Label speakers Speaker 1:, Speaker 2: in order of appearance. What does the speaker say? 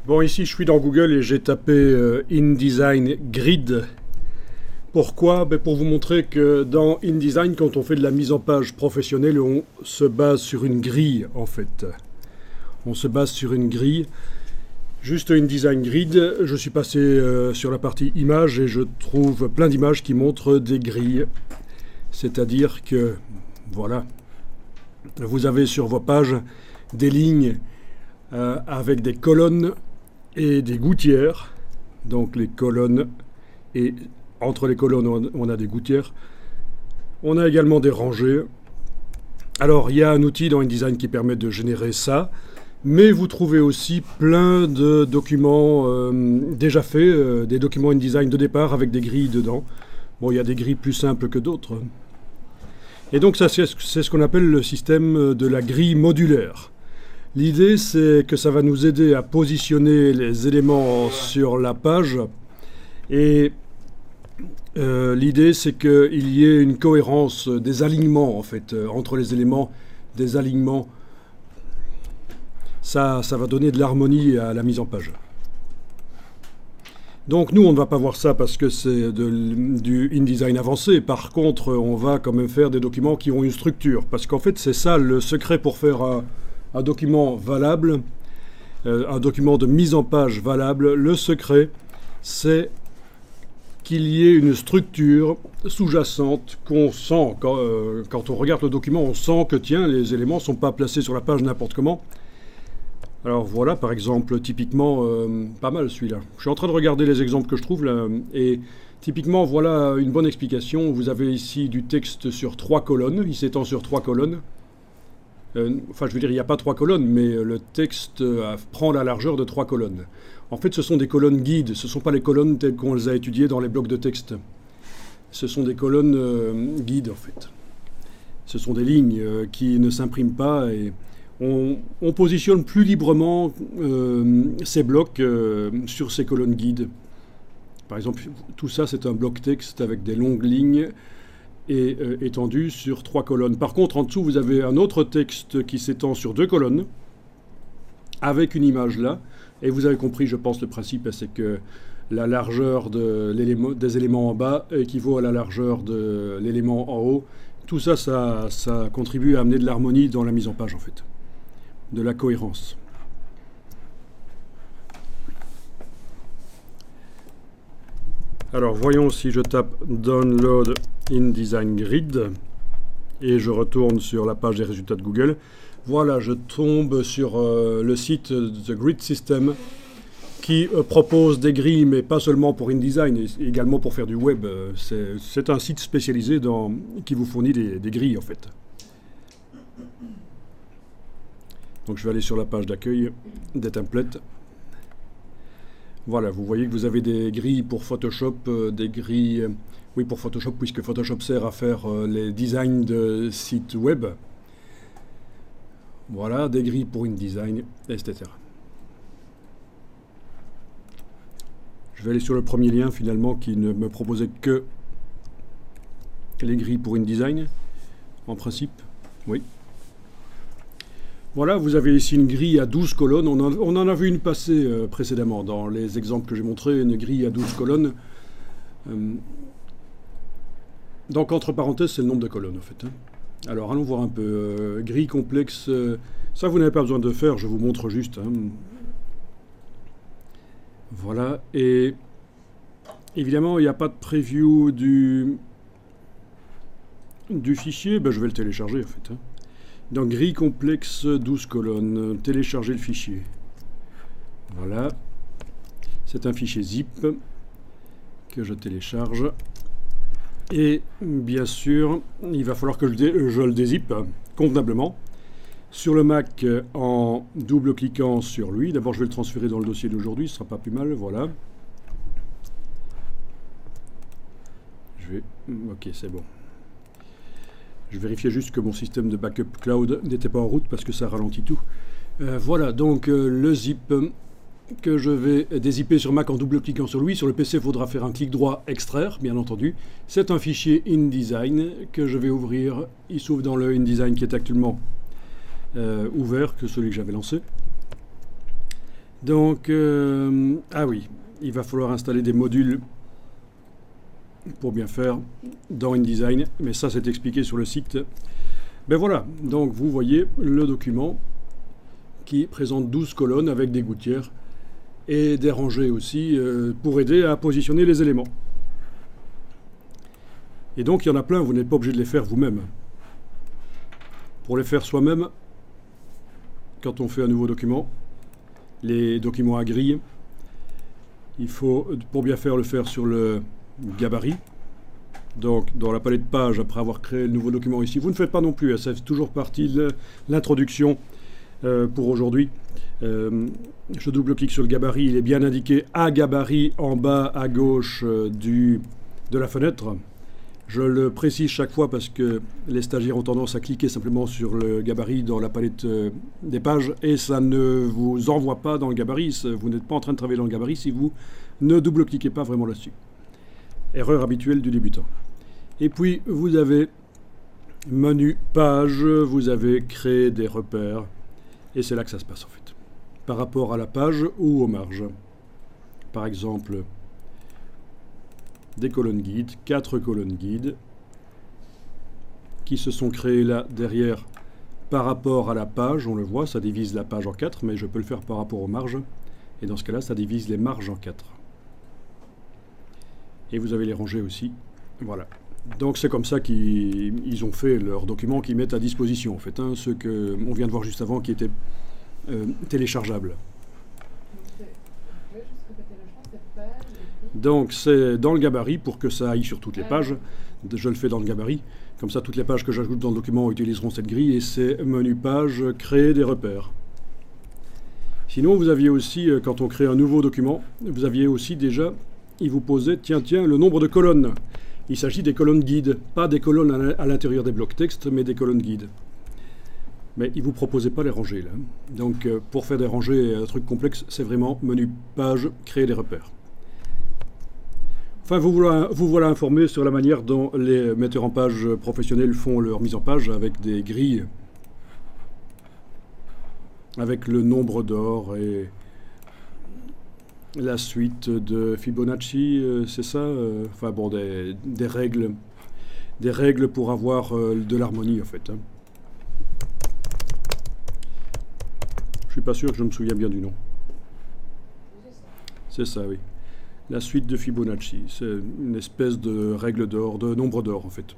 Speaker 1: Bon, ici je suis dans Google et j'ai tapé InDesign Grid. Pourquoi? Pour vous montrer que dans InDesign, quand on fait de la mise en page professionnelle, on se base sur une grille en fait. On se base sur une grille. Juste InDesign Grid, je suis passé sur la partie images et je trouve plein d'images qui montrent des grilles. C'est-à-dire que, voilà, vous avez sur vos pages des lignes avec des colonnes et des gouttières. Donc les colonnes, et entre les colonnes on a des gouttières. On a également des rangées. Alors il y a un outil dans InDesign qui permet de générer ça, mais vous trouvez aussi plein de documents déjà faits, des documents InDesign de départ avec des grilles dedans. Bon, il y a des grilles plus simples que d'autres. Et donc ça, c'est ce qu'on appelle le système de la grille modulaire. L'idée, c'est que ça va nous aider à positionner les éléments sur la page. Et l'idée, c'est qu'il y ait une cohérence des alignements, en fait, entre les éléments, des alignements. Ça va donner de l'harmonie à la mise en page. Donc nous, on ne va pas voir ça parce que c'est du InDesign avancé. Par contre, on va quand même faire des documents qui ont une structure. Parce qu'en fait, c'est ça le secret pour faire un document valable, un document de mise en page valable. Le secret, c'est qu'il y ait une structure sous-jacente qu'on sent. Quand on regarde le document, on sent que, tiens, les éléments ne sont pas placés sur la page n'importe comment. Alors voilà, par exemple, typiquement, pas mal celui-là. Je suis en train de regarder les exemples que je trouve là, et typiquement, voilà une bonne explication. Vous avez ici du texte sur 3 colonnes, il s'étend sur 3 colonnes. Enfin, je veux dire, il n'y a pas 3 colonnes, mais le texte prend la largeur de 3 colonnes. En fait, ce sont des colonnes guides, ce ne sont pas les colonnes telles qu'on les a étudiées dans les blocs de texte. Ce sont des colonnes guides, en fait. Ce sont des lignes qui ne s'impriment pas et on positionne plus librement ces blocs sur ces colonnes guides. Par exemple, tout ça, c'est un bloc texte avec des longues lignes et étendu sur 3 colonnes. Par contre, en dessous, vous avez un autre texte qui s'étend sur 2 colonnes, avec une image là. Et vous avez compris, je pense, le principe, c'est que la largeur des éléments en bas équivaut à la largeur de l'élément en haut. Tout ça, ça contribue à amener de l'harmonie dans la mise en page, en fait. De la cohérence. Alors, voyons si je tape Download InDesign Grid et je retourne sur la page des résultats de Google. Voilà, je tombe sur le site The Grid System qui propose des grilles, mais pas seulement pour InDesign, également pour faire du web. C'est un site spécialisé qui vous fournit des grilles, en fait. Donc je vais aller sur la page d'accueil des templates. Voilà, vous voyez que vous avez des grilles pour Photoshop, des grilles... Oui, pour Photoshop, puisque Photoshop sert à faire les designs de sites web. Voilà, des grilles pour InDesign, etc. Je vais aller sur le premier lien, finalement, qui ne me proposait que les grilles pour InDesign, en principe. Oui. Voilà, vous avez ici une grille à 12 colonnes. On en a vu une passer précédemment dans les exemples que j'ai montrés, une grille à 12 colonnes. Donc, entre parenthèses, c'est le nombre de colonnes, en fait. Alors, allons voir un peu. Grille complexe, ça, vous n'avez pas besoin de faire, je vous montre juste. Voilà, et évidemment, il n'y a pas de preview du fichier. Je vais le télécharger, en fait. Donc, grille complexe, 12 colonnes. Télécharger le fichier. Voilà. C'est un fichier zip que je télécharge. Et bien sûr, il va falloir que je le dézippe convenablement. Sur le Mac, en double-cliquant sur lui. D'abord, je vais le transférer dans le dossier d'aujourd'hui. Ce ne sera pas plus mal. Voilà. Ok, c'est bon. Je vérifiais juste que mon système de backup cloud n'était pas en route parce que ça ralentit tout. Voilà, donc le zip que je vais dézipper sur Mac en double-cliquant sur lui. Sur le PC, il faudra faire un clic droit extraire, bien entendu. C'est un fichier InDesign que je vais ouvrir. Il s'ouvre dans le InDesign qui est actuellement ouvert, que celui que j'avais lancé. Donc, ah oui, il va falloir installer des modules pour bien faire dans InDesign, mais ça c'est expliqué sur le site. Ben voilà, donc vous voyez le document qui présente 12 colonnes avec des gouttières et des rangées aussi pour aider à positionner les éléments. Et donc il y en a plein, vous n'êtes pas obligé de les faire vous-même. Pour les faire soi-même, quand on fait un nouveau document, les documents à grille, il faut, pour bien faire, le faire sur le gabarit. Donc dans la palette de pages, après avoir créé le nouveau document ici, vous ne faites pas non plus, ça fait toujours partie de l'introduction pour aujourd'hui. Je double-clique sur le gabarit, il est bien indiqué à gabarit en bas à gauche de la fenêtre. Je le précise chaque fois parce que les stagiaires ont tendance à cliquer simplement sur le gabarit dans la palette des pages et ça ne vous envoie pas dans le gabarit. Vous n'êtes pas en train de travailler dans le gabarit si vous ne double-cliquez pas vraiment là-dessus. Erreur habituelle du débutant. Et puis vous avez menu page, vous avez créé des repères et c'est là que ça se passe en fait. Par rapport à la page ou aux marges. Par exemple, des colonnes guides, 4 colonnes guides qui se sont créées là derrière par rapport à la page. On le voit, ça divise la page en 4, mais je peux le faire par rapport aux marges. Et dans ce cas-là, ça divise les marges en 4. Et vous avez les rangées aussi. Voilà. Donc c'est comme ça qu'ils ont fait leurs documents qu'ils mettent à disposition, en fait. Hein, ceux qu'on vient de voir juste avant qui étaient téléchargeables. Donc c'est dans le gabarit pour que ça aille sur toutes les pages. Je le fais dans le gabarit. Comme ça, toutes les pages que j'ajoute dans le document utiliseront cette grille et c'est menu page, créer des repères. Sinon, vous aviez aussi, quand on crée un nouveau document, vous aviez aussi déjà, il vous posait, tiens, le nombre de colonnes. Il s'agit des colonnes guides, pas des colonnes à l'intérieur des blocs texte, mais des colonnes guides. Mais il ne vous proposait pas les rangées, là. Donc, pour faire des rangées, un truc complexe, c'est vraiment menu page, créer des repères. Enfin, vous voilà informé sur la manière dont les metteurs en page professionnels font leur mise en page avec des grilles, avec le nombre d'or et la suite de Fibonacci, c'est ça enfin bon, des règles pour avoir de l'harmonie en fait. Hein. Je suis pas sûr que je me souviens bien du nom. C'est ça, oui. La suite de Fibonacci, c'est une espèce de règle d'or, de nombre d'or en fait.